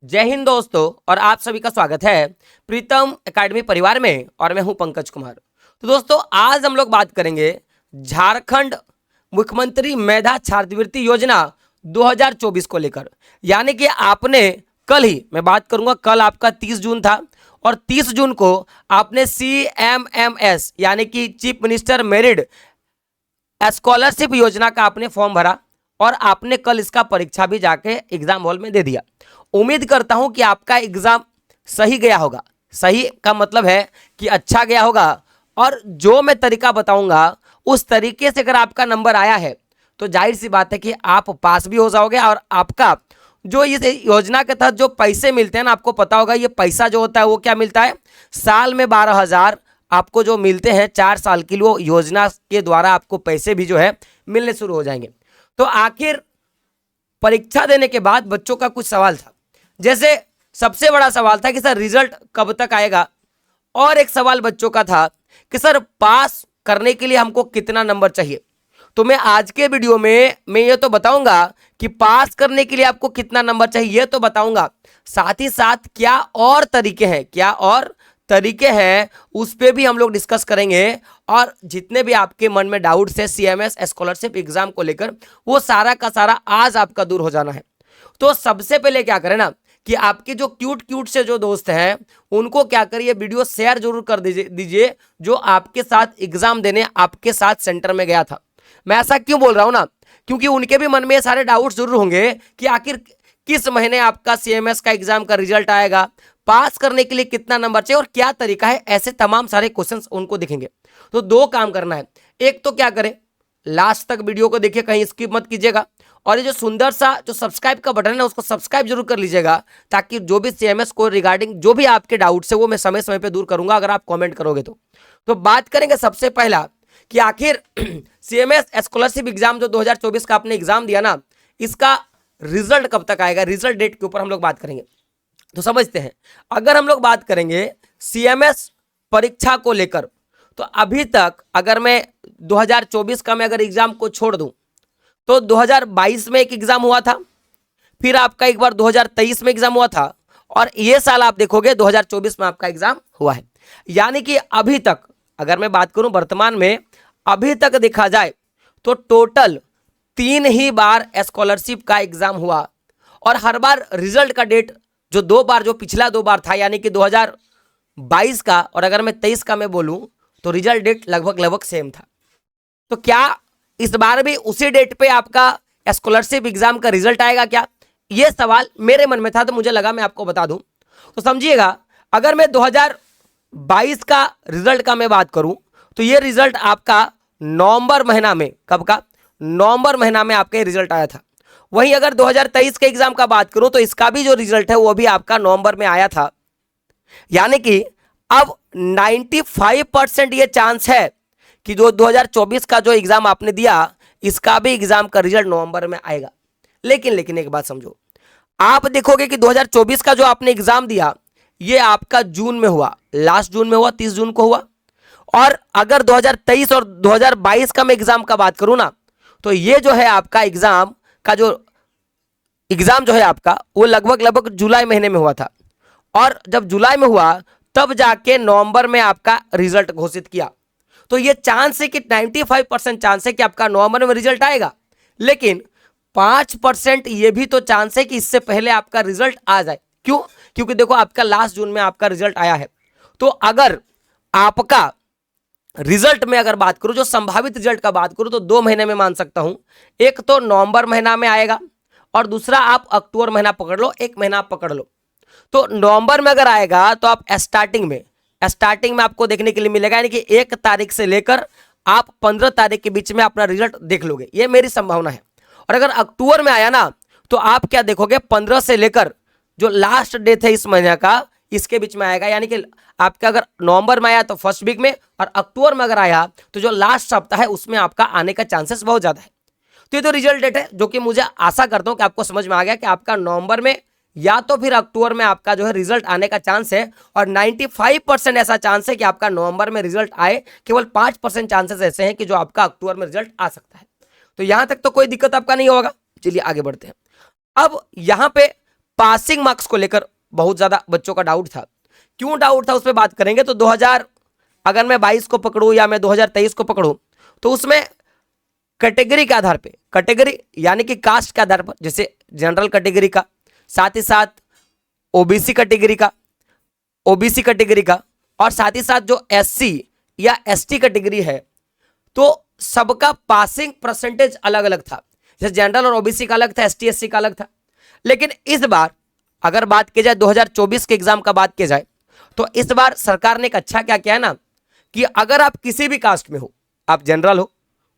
जय हिंद दोस्तों। और आप सभी का स्वागत है प्रीतम एकेडमी परिवार में और मैं हूं पंकज कुमार। तो दोस्तों आज हम लोग बात करेंगे झारखंड मुख्यमंत्री मेधा छात्रवृत्ति योजना 2024 को लेकर। यानी कि आपने कल ही, मैं बात करूंगा, कल आपका 30 जून था और 30 जून को आपने CMMS यानी कि चीफ मिनिस्टर मेरिट स्कॉलरशिप योजना का आपने फॉर्म भरा और आपने कल इसका परीक्षा भी जाके एग्जाम हॉल में दे दिया। उम्मीद करता हूं कि आपका एग्जाम सही गया होगा। सही का मतलब है कि अच्छा गया होगा और जो मैं तरीका बताऊंगा उस तरीके से अगर आपका नंबर आया है तो जाहिर सी बात है कि आप पास भी हो जाओगे। और आपका जो इस योजना के तहत जो पैसे मिलते हैं ना, आपको पता होगा ये पैसा जो होता है वो क्या मिलता है, साल में 12,000 आपको जो मिलते हैं 4 साल के लिए, वो योजना के द्वारा आपको पैसे भी जो है मिलने शुरू हो जाएंगे। तो आखिर परीक्षा देने के बाद बच्चों का कुछ सवाल था। जैसे सबसे बड़ा सवाल था कि सर रिजल्ट कब तक आएगा, और एक सवाल बच्चों का था कि सर पास करने के लिए हमको कितना नंबर चाहिए। तो मैं आज के वीडियो में मैं ये तो बताऊंगा कि पास करने के लिए आपको कितना नंबर चाहिए, ये तो बताऊंगा, साथ ही साथ क्या और तरीके हैं उस पर भी हम लोग डिस्कस करेंगे। और जितने भी आपके मन में डाउट्स है CMS स्कॉलरशिप एग्जाम को लेकर, वो सारा का सारा आज आपका दूर हो जाना है। तो सबसे पहले क्या करें ना कि आपके जो क्यूट से जो दोस्त हैं उनको क्या करिए, वीडियो शेयर जरूर कर दीजिए जो आपके साथ एग्जाम देने आपके साथ सेंटर में गया था। मैं ऐसा क्यों बोल रहा हूं ना, क्योंकि उनके भी मन में ये सारे डाउट्स जरूर होंगे कि आखिर किस महीने आपका CMS का एग्जाम का रिजल्ट आएगा, पास करने के लिए कितना नंबर चाहिए और क्या तरीका है। ऐसे तमाम सारे क्वेश्चंस उनको दिखेंगे। तो दो काम करना है, एक तो क्या करें, लास्ट तक वीडियो को देखिए, कहीं स्किप मत कीजिएगा। और ये जो सुंदर सा जो सब्सक्राइब का बटन है ना, उसको सब्सक्राइब जरूर कर लीजिएगा, ताकि जो भी CMS को रिगार्डिंग जो भी आपके डाउट्स है वो मैं समय समय पे दूर करूंगा अगर आप कमेंट करोगे तो बात करेंगे सबसे पहला कि आखिर CMS स्कॉलरशिप एग्जाम जो 2024 का आपने एग्जाम दिया ना, इसका रिजल्ट कब तक आएगा। रिजल्ट डेट के ऊपर हम लोग बात करेंगे। तो समझते हैं, अगर हम लोग बात करेंगे CMS परीक्षा को लेकर, तो अभी तक अगर मैं 2024 का मैं अगर एग्जाम को छोड़ दूं तो 2022 में एक एग्जाम हुआ था, फिर आपका एक बार 2023 में एग्जाम हुआ था, और ये साल आप देखोगे 2024 में आपका एग्जाम हुआ है। यानी कि अभी तक अगर मैं बात करूं वर्तमान में, अभी तक देखा जाए तो टोटल 3 ही बार स्कॉलरशिप का एग्जाम हुआ। और हर बार रिजल्ट का डेट जो पिछला 2 बार था, यानी कि 2022 का और अगर मैं 23 का मैं बोलूं तो रिजल्ट डेट लगभग सेम था। तो क्या इस बार भी उसी डेट पे आपका स्कॉलरशिप एग्जाम का रिजल्ट आएगा क्या, ये सवाल मेरे मन में था, तो मुझे लगा मैं आपको बता दूं। तो समझिएगा, अगर मैं 2022 का रिजल्ट का मैं बात करूं तो ये रिजल्ट आपका नवंबर महीना में, कब का, नवंबर महीना में आपका रिजल्ट आया था। वहीं अगर 2023 के एग्जाम का बात करूं तो इसका भी जो रिजल्ट है वो भी आपका नवंबर में आया था। यानी कि अब 95% ये चांस है कि जो 2024 का जो एग्जाम आपने दिया, इसका भी एग्जाम का रिजल्ट नवंबर में आएगा। लेकिन एक बात समझो, आप देखोगे कि 2024 का जो आपने एग्जाम दिया ये आपका जून में हुआ, लास्ट जून में हुआ, 30 जून को हुआ। और अगर 2023 और 2022 का मैं एग्जाम का बात करूं ना, तो ये जो है आपका एग्जाम जो है आपका वो लगभग जुलाई महीने में हुआ था। और जब जुलाई में हुआ तब जाके नवंबर में आपका रिजल्ट घोषित किया। तो ये चांस है कि 95% चांस है कि आपका नवंबर में रिजल्ट आएगा, लेकिन 5% ये भी तो चांस है कि इससे पहले आपका रिजल्ट आ जाए। क्यों? क्योंकि देखो आपका लास्ट जून में आपका रिजल्ट आया है। तो अगर आपका रिजल्ट में अगर बात करूं, जो संभावित रिजल्ट का बात करूं, तो 2 महीने में मान सकता हूं। एक तो नवंबर महीना में आएगा और दूसरा आप अक्टूबर महीना पकड़ लो, 1 महीना आप पकड़ लो। तो नवंबर में अगर आएगा तो आप स्टार्टिंग में आपको देखने के लिए मिलेगा, यानी कि 1 तारीख से लेकर आप 15 तारीख के बीच में अपना रिजल्ट देख लोगे, ये मेरी संभावना है। और अगर अक्टूबर में आया ना तो आप क्या देखोगे, 15 से लेकर जो लास्ट डेट है इस महीने का, इसके बीच में आएगा। यानी कि आपका अगर नवंबर में आया तो फर्स्ट वीक में, और अक्टूबर में अगर आया तो जो लास्ट सप्ताह है उसमें आपका आने का चांसेस बहुत ज्यादा है। तो ये तो रिजल्ट डेट है, जो कि मुझे आशा करता हूं कि आपको समझ में आ गया कि आपका नवंबर में या तो फिर अक्टूबर में आपका जो है रिजल्ट आने का चांस है। और 95% ऐसा चांस है कि आपका नवंबर में रिजल्ट आए, केवल 5% चांसेस ऐसे हैं कि जो आपका अक्टूबर में रिजल्ट आ सकता है। तो यहां तक तो कोई दिक्कत आपका नहीं होगा। चलिए आगे बढ़ते हैं। अब यहां पे पासिंग मार्क्स को लेकर बहुत ज्यादा बच्चों का डाउट था। क्यों डाउट था उस पर बात करेंगे। तो 2000 अगर मैं 22 को पकड़ूं या मैं 2023 को पकड़ूं तो उसमें कैटेगरी के आधार पे, कैटेगरी यानी कि कास्ट के आधार पर, जैसे जनरल कैटेगरी का, साथ ही साथ ओबीसी कैटेगरी का, ओबीसी कैटेगरी का, और साथ ही साथ जो एससी या एसटी कैटेगरी है, तो सबका पासिंग परसेंटेज अलग अलग था। जैसे जनरल और ओबीसी का अलग था, एसटी एससी का अलग था। लेकिन इस बार अगर बात की जाए 2024 के एग्जाम का बात की जाए तो इस बार सरकार ने एक अच्छा क्या किया है ना, कि अगर आप किसी भी कास्ट में हो, आप जनरल हो,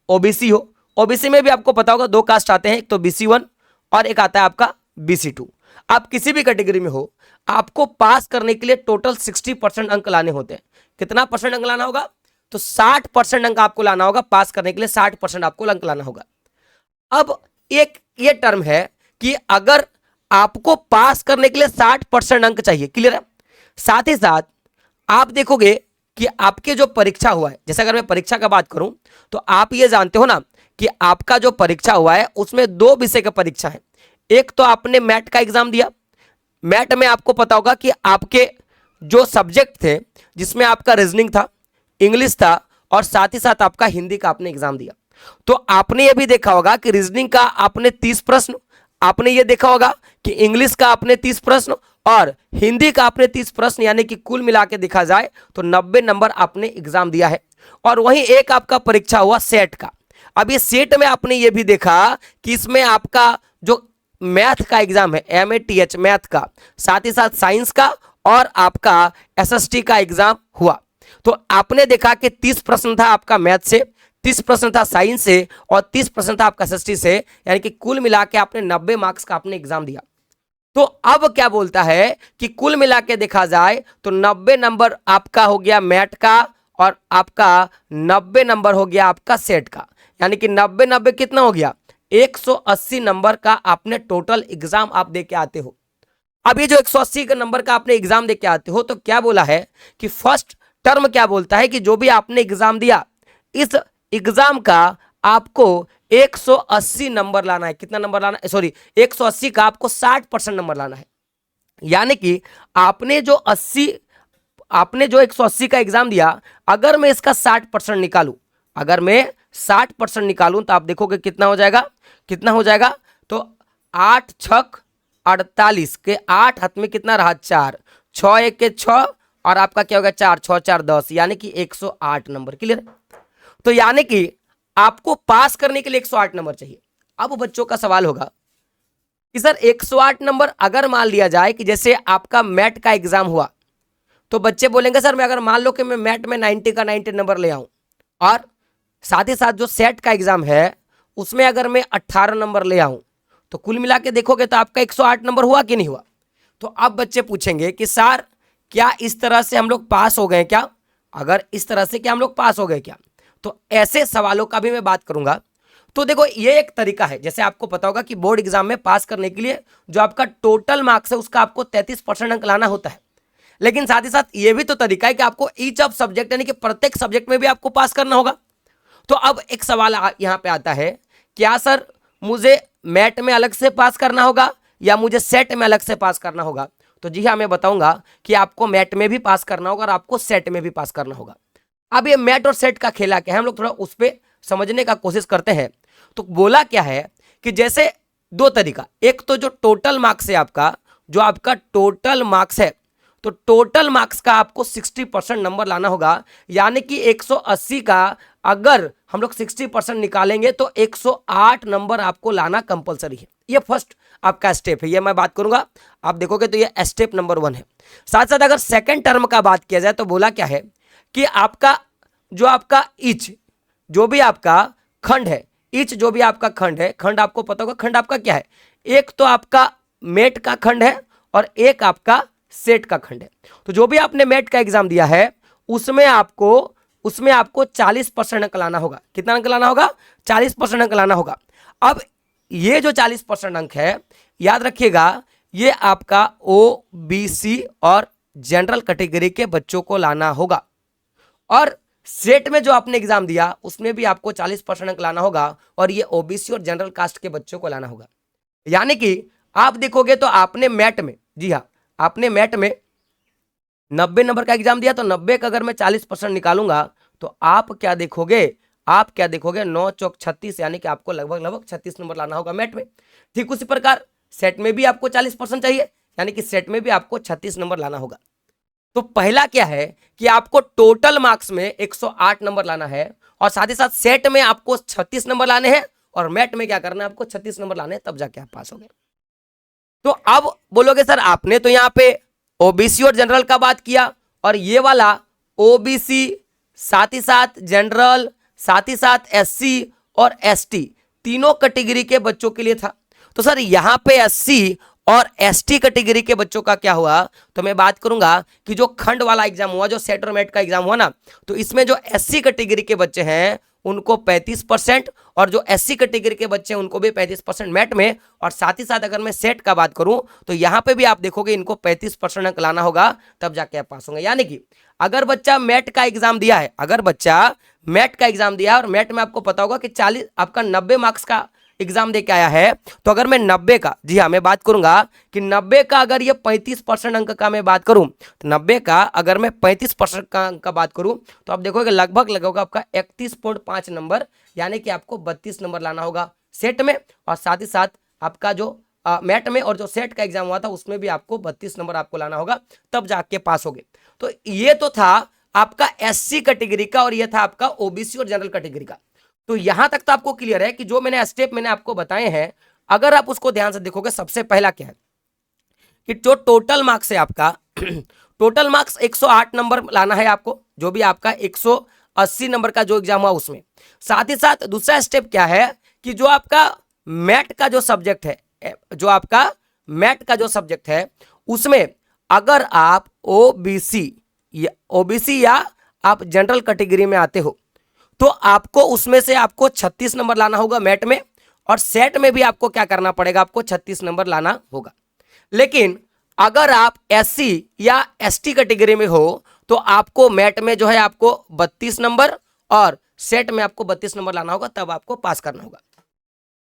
ओबीसी हो, ओबीसी में भी आपको पता होगा दो कास्ट आते हैं, एक तो BC1 और एक आता है आपका BC2। आप किसी भी कैटेगरी में हो, आपको पास करने के लिए टोटल 60% अंक लाने होते हैं। कितना परसेंट अंक लाना होगा? तो 60% अंक आपको लाना होगा। पास करने के लिए 60% आपको अंक लाना होगा। अब एक ये टर्म है कि अगर आपको पास करने के लिए 60% अंक चाहिए, क्लियर है। साथ ही साथ आप देखोगे कि आपके जो परीक्षा हुआ है, जैसे अगर मैं परीक्षा का बात करूं तो आप ये जानते हो ना कि आपका जो परीक्षा हुआ है उसमें 2 विषय का परीक्षा है। एक तो आपने मैट का एग्जाम दिया। मैट में आपको पता होगा कि आपके जो सब्जेक्ट थे, जिसमें आपका रीजनिंग था, इंग्लिश था, और साथ ही साथ आपका हिंदी का आपने एग्जाम दिया। तो आपने ये भी देखा होगा कि रीजनिंग का आपने 30 प्रश्न, आपने ये देखा होगा कि इंग्लिश का आपने 30 प्रश्न और हिंदी का आपने 30 प्रश्न, यानी कि कुल मिला के देखा जाए तो 90 नंबर आपने एग्जाम दिया है। और वहीं एक आपका परीक्षा हुआ सेट का। अब ये सेट में आपने ये भी देखा कि इसमें आपका जो मैथ का एग्जाम है, MATH मैथ का, साथ ही साथ साइंस का और आपका SST का एग्जाम हुआ। तो आपने देखा कि 30 प्रश्न था आपका मैथ से, 30 प्रश्न था साइंस से और 30 प्रश्न था आपका SST से, यानी कि कुल मिला के आपने 90 मार्क्स का आपने एग्जाम दिया। तो अब क्या बोलता है कि कुल मिला के देखा जाए तो 90 नंबर आपका हो गया मैट का और आपका 90 नंबर हो गया आपका सेट का, यानी कि 90 90 कितना हो गया? 180 नंबर का आपने टोटल एग्जाम आप दे के आते हो। अब ये जो 180 का नंबर का आपने एग्जाम दे के आते हो, तो क्या बोला है कि फर्स्ट टर्म क्या बोलता है कि जो भी आपने एग्जाम दिया, इस एग्जाम का आपको 180 नंबर लाना है। कितना नंबर लाना है? सॉरी, 180 का आपको 60% नंबर लाना है। यानी कि आपने जो 180 का एग्जाम दिया, अगर मैं इसका 60% निकालूं, अगर मैं 60% निकालूं तो आप देखोगे कितना हो जाएगा, कितना हो जाएगा? तो 8 छक 48 के 8 हाथ में कितना रहा? 4, 6 1 के 6 और आपका क्या होगा? 4 6 4 10, यानी कि 108 नंबर। क्लियर? तो यानी कि आपको पास करने के लिए 108 नंबर चाहिए। अब बच्चों का सवाल होगा कि सर 108 नंबर अगर मान लिया जाए कि जैसे आपका मैट का एग्जाम हुआ, तो बच्चे बोलेंगे सर मैं अगर मान लो कि मैं मैट में 90 का 90 नंबर ले आऊं और साथ ही साथ जो सेट का एग्जाम है उसमें अगर मैं 18 नंबर ले आऊं, तो कुल मिला के देखोगे तो आपका 108 नंबर हुआ कि नहीं हुआ? तो अब बच्चे पूछेंगे कि सर क्या इस तरह से हम लोग पास हो गए क्या? अगर इस तरह से क्या हम लोग पास हो गए क्या? तो ऐसे सवालों का भी मैं बात करूंगा। तो देखो ये एक तरीका है, जैसे आपको पता होगा कि बोर्ड एग्जाम में पास करने के लिए जो आपका टोटल मार्क्स है उसका आपको 33% अंक लाना होता है। लेकिन साथ ही साथ ये भी तो तरीका है कि आपको ईच ऑफ सब्जेक्ट, यानी कि प्रत्येक सब्जेक्ट में भी आपको पास करना होगा। तो अब एक सवाल यहां पे आता है, क्या सर मुझे मैट में अलग से पास करना होगा या मुझे सेट में अलग से पास करना होगा? तो जी हाँ, मैं बताऊंगा कि आपको मैट में भी पास करना होगा और आपको सेट में भी पास करना होगा। अब ये मैट और सेट का खेला क्या है, हम लोग थोड़ा उस पर समझने का कोशिश करते हैं। तो बोला क्या है कि जैसे दो तरीका, एक तो जो टोटल मार्क्स है आपका, जो आपका टोटल मार्क्स है, तो टोटल मार्क्स का आपको 60% नंबर लाना होगा। यानी कि 180 का अगर हम लोग 60% निकालेंगे तो 108 नंबर आपको लाना कंपलसरी है। ये फर्स्ट आपका स्टेप है, ये मैं बात करूंगा, आप देखोगे तो ये स्टेप नंबर 1 है। साथ साथ अगर सेकंड टर्म का बात किया जाए तो बोला क्या है कि आपका जो आपका ईच, जो भी आपका खंड है, ईच जो भी आपका खंड है, खंड आपको पता होगा खंड आपका क्या है, एक तो आपका मेट का खंड है और एक आपका सेट का खंड है। तो जो भी आपने मेट का एग्जाम दिया है उसमें आपको 40% अंक लाना होगा। कितना अंक लाना होगा? 40% अंक लाना होगा। अब ये जो 40% अंक है, याद रखिएगा, ये आपका OBC और जनरल कैटेगरी के बच्चों को लाना होगा। और सेट में जो आपने एग्जाम दिया उसमें भी आपको 40% अंक लाना होगा और ये OBC और जनरल कास्ट के बच्चों को लाना होगा। यानी कि आप देखोगे तो आपने मैट में, जी हाँ, आपने मैट में 90 नंबर का एग्जाम दिया, तो 90 का अगर मैं 40% निकालूंगा तो आप क्या देखोगे, आप क्या देखोगे, 9 चौक 36, यानी कि आपको लगभग लगभग 36 नंबर लाना होगा मैट में। ठीक उसी प्रकार सेट में भी आपको 40% चाहिए, यानी कि सेट में भी आपको 36 नंबर लाना होगा। तो पहला क्या है कि आपको टोटल मार्क्स में 108 नंबर लाना है, और साथ ही साथ सेट में आपको 36 नंबर लाने हैं, और मैट में क्या करना है, आपको 36 नंबर लाने हैं, तब जाके आप पास होंगे। तो अब बोलोगे सर आपने तो यहाँ पे ओबीसी और जनरल का बात किया, और ये वाला ओबीसी साथ ही साथ जनरल साथ ही साथ एससी और एसटी तीनों कैटेगरी के बच्चों के लिए था। तो सर यहाँ पे एससी और एसटी कैटेगरी के बच्चों का क्या हुआ, तो मैं बात करूंगा कि जो खंड वाला एग्जाम हुआ, जो सेट और मेट का एग्जाम हुआ ना, तो इसमें जो एससी कैटेगरी के बच्चे हैं उनको 35%, और जो एससी कैटेगरी के बच्चे हैं उनको भी 35% मैट में, और साथ ही साथ अगर मैं सेट का बात करूं तो यहां पे भी आप देखोगे इनको 35% अंक लाना होगा, तब जाके आप पास होंगे। यानी कि अगर बच्चा मैट का एग्जाम दिया है, अगर बच्चा मैट का एग्जाम दिया है और मैट में आपको पता होगा कि 40 आपका 90 मार्क्स का एग्जाम दे के आया है, तो अगर मैं 90 का, जी हाँ मैं बात करूंगा कि 90 का अगर ये 35% अंक का मैं बात करूं, तो 90 का अगर मैं 35% का अंक का बात करूं तो आप देखोगे लगभग लगभग आपका 31.5 नंबर, यानी कि आपको 32 नंबर लाना होगा सेट में, और साथ ही साथ आपका जो मैट में और जो सेट का एग्जाम हुआ था उसमें भी आपको 32 नंबर आपको लाना होगा, तब जाके पास होगे। तो ये तो था आपका एससी कैटेगरी का, और ये था आपका ओबीसी और जनरल कैटेगरी का। तो यहां तक तो आपको क्लियर है कि जो मैंने स्टेप मैंने आपको बताए हैं, अगर आप उसको ध्यान से देखोगे, सबसे पहला क्या है कि जो टोटल मार्क्स है आपका टोटल मार्क्स 108 नंबर लाना है आपको, जो भी आपका 180 नंबर का जो एग्जाम हुआ उसमें। साथ ही साथ दूसरा स्टेप क्या है कि जो आपका मैट का जो सब्जेक्ट है, जो आपका मैट का जो सब्जेक्ट है उसमें अगर आप ओबीसी या आप जनरल कैटेगरी में आते हो, तो आपको उसमें से आपको 36 नंबर लाना होगा मैट में, और सेट में भी आपको क्या करना पड़ेगा, आपको 36 नंबर लाना होगा। लेकिन अगर आप एससी या एसटी कैटेगरी में हो तो आपको मैट में जो है आपको 32 नंबर और सेट में आपको 32 नंबर लाना होगा, तब आपको पास करना होगा।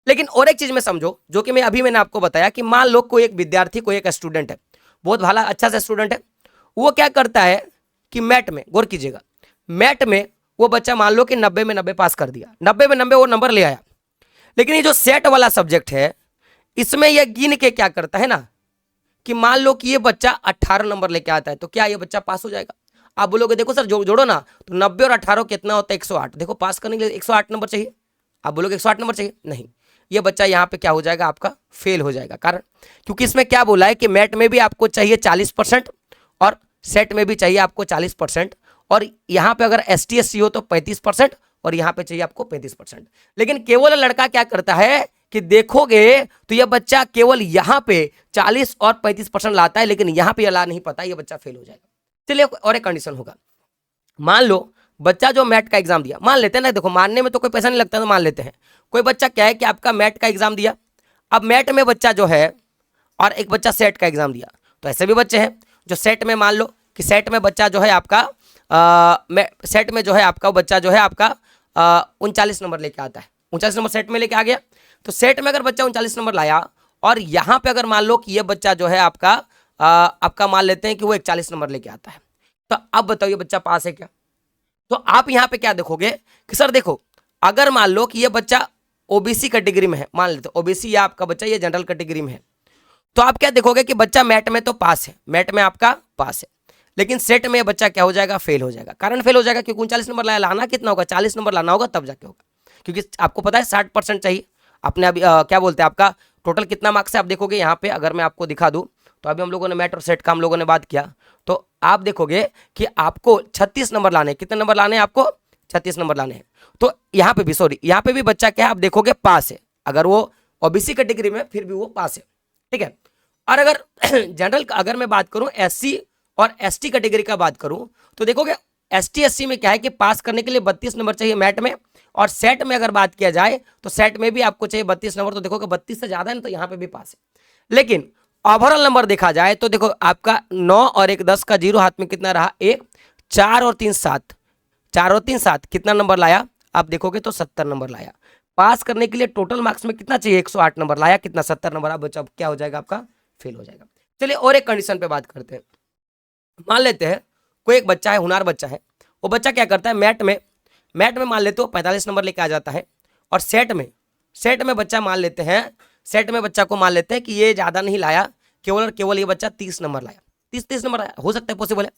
लेकिन और एक चीज में समझो, जो कि मैंने आपको बताया कि मान लो कोई एक विद्यार्थी, कोई एक स्टूडेंट है, बहुत भला अच्छा सा स्टूडेंट है, वो क्या करता है कि मैट में, गौर कीजिएगा, मैट में वो बच्चा मान लो कि 90 में 90 पास कर दिया, 90 में 90 वो नंबर ले आया, लेकिन ये जो सेट वाला सब्जेक्ट है इसमें यह गिन के क्या करता है ना, कि मान लो कि ये बच्चा 18 नंबर लेके आता है, तो क्या ये बच्चा पास हो जाएगा? आप बोलोगे देखो सर जोड़ो ना, तो 90 और 18 कितना होता है, 108। देखो पास करने के लिए 108 नंबर चाहिए, आप बोलोगे 108 नंबर चाहिए, नहीं, ये बच्चा यहाँ पे क्या हो जाएगा, आपका फेल हो जाएगा। कारण क्योंकि इसमें क्या बोला है कि मैट में भी आपको चाहिए 40% और सेट में भी चाहिए आपको 40%, और यहाँ पे अगर ST SC हो तो 35%, और यहाँ पे चाहिए आपको 35%। लेकिन केवल लड़का क्या करता है कि देखोगे तो यह बच्चा केवल यहाँ पे 40 और 35% लाता है, लेकिन यहाँ पे ला नहीं पाता, यह बच्चा फेल हो जाएगा। चलिए और एक कंडीशन होगा, मान लो बच्चा जो मैट का एग्जाम दिया, मान लेते हैं ना, देखो मानने में तो कोई पैसा नहीं लगता, तो मान लेते हैं कोई बच्चा क्या है कि आपका मैट का एग्जाम दिया, अब मैट में बच्चा जो है और एक बच्चा सेट का एग्जाम दिया, तो ऐसे भी बच्चे हैं जो सेट में, मान लो कि सेट में बच्चा जो है आपका सेट में जो है आपका बच्चा जो है आपका 39 नंबर लेके आता है, 39 नंबर सेट में लेके आ गया। तो सेट में अगर बच्चा 39 नंबर लाया, और यहाँ पे अगर मान लो कि ये बच्चा जो है आपका मान लेते हैं कि वो 41 नंबर लेके आता है, तो अब बताओ ये बच्चा पास है क्या? तो आप यहाँ पे क्या देखोगे कि सर देखो, अगर मान लो कि ये बच्चा ओबीसी कैटेगरी में है, मान लेते ओबीसी, या आपका बच्चा ये जनरल कैटेगरी में है, तो आप क्या देखोगे कि बच्चा मैट में तो पास है, मैट में आपका पास है, लेकिन सेट में बच्चा क्या हो जाएगा, फेल हो जाएगा। कारण फेल हो जाएगा क्योंकि 39 नंबर लाना कितना होगा, 40 नंबर लाना होगा, तब जाके होगा, क्योंकि आपको पता है 60% चाहिए। आपने अभी क्या बोलते हैं, आपका टोटल कितना मार्क्स है, आप देखोगे यहाँ पे, अगर मैं आपको दिखा दूँ, तो अभी हम लोगों ने मैट और सेट का हम लोगों ने बात किया, तो आप देखोगे कि आपको 36 नंबर लाने, कितने नंबर लाने हैं आपको, 36 नंबर लाने हैं। तो यहाँ पे भी यहाँ पे भी बच्चा क्या है, आप देखोगे पास है, अगर वो ओबीसी कैटेगरी में फिर भी वो पास है, ठीक है। और अगर जनरल अगर मैं बात करूं एससी और एसटी कैटेगरी का बात करूं, तो देखोगे ST SC में क्या है कि पास करने के लिए 32 नंबर चाहिए मैट में, और सेट में अगर बात किया जाए तो सेट में भी आपको चाहिए 32 नंबर, तो देखोगे 32 से ज्यादा है, तो यहाँ पे भी पास है। लेकिन ओवरऑल नंबर देखा जाए तो देखो आपका 9 और 1 10 का 0 हाथ में कितना रहा, 1, 4 और 3 7, 4 और 3 7 कितना नंबर लाया, आप देखोगे तो 70 नंबर लाया। पास करने के लिए टोटल मार्क्स में कितना चाहिए, 108 नंबर, लाया कितना, 70 नंबर। अब बच्चा क्या हो जाएगा आपका, फेल हो जाएगा। चलिए और एक कंडीशन पे बात करते हैं। मान लेते हैं कोई एक बच्चा है, होनहार बच्चा है, वो बच्चा क्या करता है, मैट में मान लेते हो 45 नंबर लेके आ जाता है, और सेट में बच्चा मान लेते हैं, सेट में बच्चा को मान लेते हैं कि ये ज़्यादा नहीं लाया, केवल और केवल ये बच्चा 30 नंबर लाया, 30 नंबर लाया, हो सकता है, पॉसिबल है।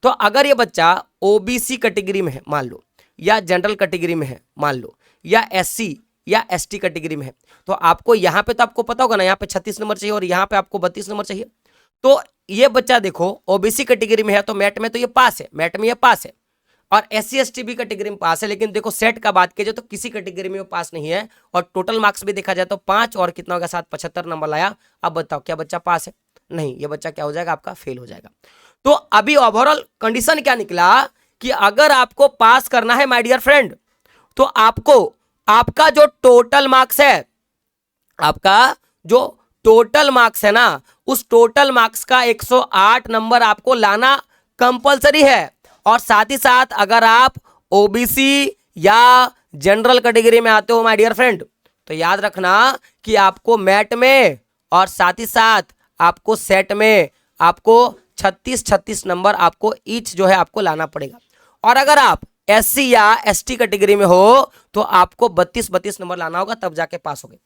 तो अगर ये बच्चा ओबीसी कैटेगरी में है मान लो, या जनरल कैटेगरी में है मान लो, या एससी या एसटी कैटेगरी में है, तो आपको यहाँ पे तो आपको पता होगा ना, यहाँ पे 36 नंबर चाहिए और यहाँ पे आपको 32 नंबर चाहिए। तो ये बच्चा देखो ओबीसी कैटेगरी में है तो मैट में तो ये पास है, मैट में ये पास है, और एससी एसटी भी कैटेगरी में पास है। लेकिन देखो सेट का बात कीजिए तो किसी कैटेगरी में वो पास नहीं है, और टोटल मार्क्स भी देखा जाए तो 5 और कितना होगा 7, 75 नंबर लाया। अब बताओ क्या बच्चा पास है, नहीं, ये बच्चा क्या हो जाएगा, आपका फेल हो जाएगा। तो अभी ओवरऑल कंडीशन क्या निकला कि अगर आपको पास करना है माय डियर फ्रेंड, तो आपको आपका जो टोटल मार्क्स है, आपका जो टोटल मार्क्स है ना, उस टोटल मार्क्स का 108 नंबर आपको लाना कंपलसरी है। और साथ ही साथ अगर आप ओबीसी या जनरल कैटेगरी में आते हो माय डियर फ्रेंड, तो याद रखना कि आपको मैट में और साथ ही साथ आपको सेट में आपको 36 नंबर आपको ईच जो है आपको लाना पड़ेगा। और अगर आप एससी या एसटी कैटेगरी में हो तो आपको 32 नंबर लाना होगा, तब जाके पास होगे।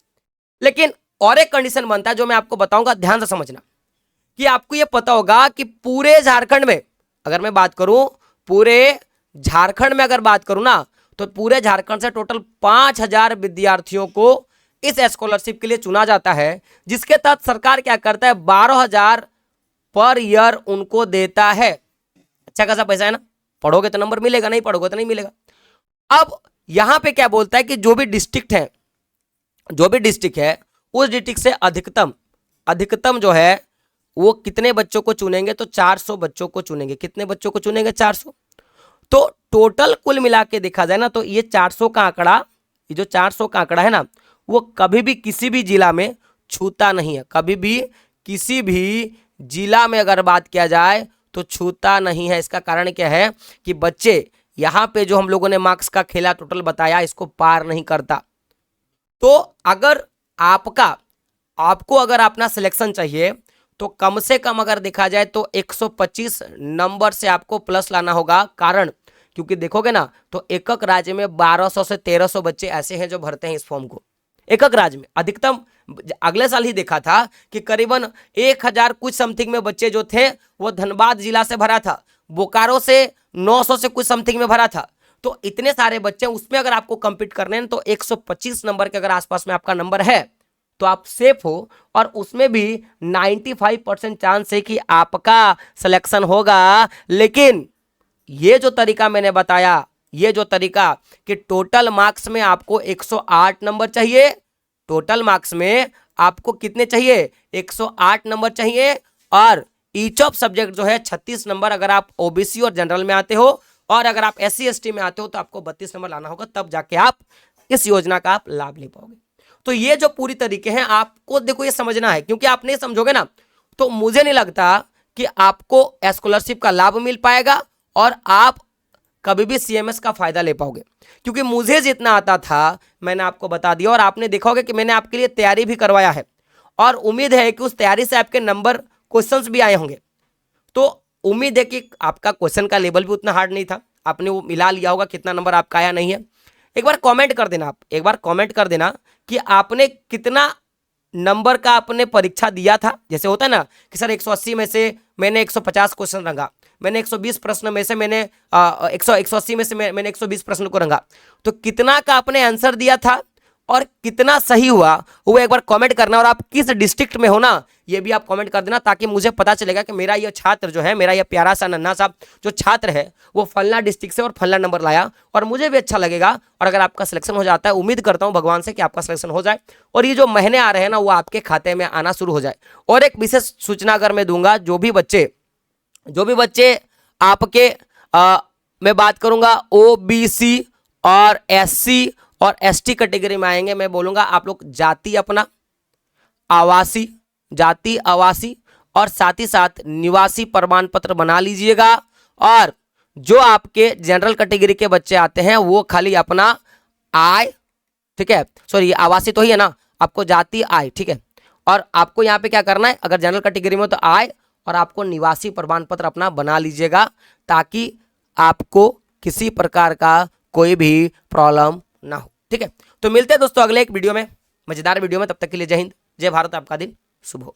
लेकिन और एक कंडीशन बनता है जो मैं आपको बताऊंगा, ध्यान से समझना, कि आपको यह पता होगा कि पूरे झारखंड में, अगर मैं बात करूं पूरे झारखंड में अगर बात करूं ना, तो पूरे झारखंड से टोटल 5000 विद्यार्थियों को इस स्कॉलरशिप के लिए चुना जाता है, जिसके तहत सरकार क्या करता है, 12,000 पर ईयर उनको देता है। अच्छा खासा पैसा है ना, पढ़ोगे तो नंबर मिलेगा, नहीं पढ़ोगे तो नहीं मिलेगा। अब यहां पे क्या बोलता है कि जो भी डिस्ट्रिक्ट है उस डिस्ट्रिक्ट से अधिकतम जो है वो कितने बच्चों को चुनेंगे, तो 400 बच्चों को चुनेंगे। कितने बच्चों को चुनेंगे, 400। तो टोटल कुल मिला के देखा जाए ना, तो ये 400 का आंकड़ा, ये जो 400 का आंकड़ा है ना, वो कभी भी किसी भी जिला में छूता नहीं है, कभी भी किसी भी जिला में अगर बात किया जाए तो छूता नहीं है। इसका कारण क्या है कि बच्चे यहाँ पे जो हम लोगों ने मार्क्स का खेला टोटल बताया, इसको पार नहीं करता। तो अगर आपको अगर अपना सिलेक्शन चाहिए तो कम से कम अगर देखा जाए तो 125 नंबर से आपको प्लस लाना होगा। कारण क्योंकि देखोगे ना तो एक राज्य में 1200 से 1300 बच्चे ऐसे हैं जो भरते हैं इस फॉर्म को, एक राज्य में। अधिकतम अगले साल ही देखा था कि करीबन 1000 कुछ समथिंग में बच्चे जो थे वो धनबाद जिला से भरा था, बोकारो से 900 से कुछ समथिंग में भरा था। तो इतने सारे बच्चे, उसमें अगर आपको कंपीट करने हैं तो 125 नंबर के अगर आसपास में आपका नंबर है तो आप सेफ हो, और उसमें भी 95% चांस है कि आपका सिलेक्शन होगा। लेकिन ये जो तरीका मैंने बताया, ये जो तरीका कि टोटल मार्क्स में आपको 108 नंबर चाहिए, टोटल मार्क्स में आपको कितने चाहिए, 108 नंबर चाहिए, और ईच ऑफ सब्जेक्ट जो है 36 नंबर अगर आप ओबीसी और जनरल में आते हो, और अगर आप एससी एसटी में आते हो तो आपको 32 नंबर लाना होगा, तब जाके आप इस योजना का आप लाभ ले पाओगे। तो ये जो पूरी तरीके हैं आपको देखो ये समझना है, क्योंकि आप नहीं समझोगे ना तो मुझे नहीं लगता कि आपको स्कॉलरशिप का लाभ मिल पाएगा और आप कभी भी सीएमएस का फायदा ले पाओगे। क्योंकि मुझे जितना आता था मैंने आपको बता दिया, और आपने देखा होगा कि मैंने आपके लिए तैयारी भी करवाया है, और उम्मीद है कि उस तैयारी से आपके नंबर क्वेश्चंस भी आए होंगे। तो उम्मीद है कि आपका क्वेश्चन का लेवल भी उतना हार्ड नहीं था, आपने वो मिला लिया होगा कितना नंबर आपका आया नहीं है। एक बार कमेंट कर देना, आप एक बार कमेंट कर देना कि आपने कितना नंबर का आपने परीक्षा दिया था। जैसे होता है ना कि सर 180 में से मैंने 150 क्वेश्चन रंगा, मैंने 120 प्रश्न में से मैंने 180 में से मैंने 120 प्रश्न को रंगा, तो कितना का आपने आंसर दिया था और कितना सही हुआ वो एक बार कमेंट करना। और आप किस डिस्ट्रिक्ट में हो ना ये भी आप कमेंट कर देना, ताकि मुझे पता चलेगा कि मेरा ये छात्र जो है, मेरा ये प्यारा सा नन्हा सा जो छात्र है वो फलना डिस्ट्रिक्ट से और फलना नंबर लाया, और मुझे भी अच्छा लगेगा। और अगर आपका सिलेक्शन हो जाता है, उम्मीद करता हूँ भगवान से कि आपका सिलेक्शन हो जाए और ये जो महीने आ रहे हैं ना वो आपके खाते में आना शुरू हो जाए। और एक विशेष सूचना अगर मैं दूंगा, जो भी बच्चे आपके मैं बात करूंगा ओबीसी और एससी और एसटी कैटेगरी में आएंगे, मैं बोलूंगा आप लोग जाति अपना आवासी और साथ ही साथ निवासी प्रमाण पत्र बना लीजिएगा। और जो आपके जनरल कैटेगरी के बच्चे आते हैं वो खाली अपना आय ठीक है, सॉरी आवासीय तो ही है ना, आपको जाति आय, ठीक है। और आपको यहाँ पे क्या करना है, अगर जनरल कैटेगरी में हो तो आय, और आपको निवासी प्रमाण पत्र अपना बना लीजिएगा, ताकि आपको किसी प्रकार का कोई भी प्रॉब्लम ना हो, ठीक है। तो मिलते हैं दोस्तों अगले एक वीडियो में, मजेदार वीडियो में, तब तक के लिए जय हिंद, जय भारत, आपका दिन शुभ हो।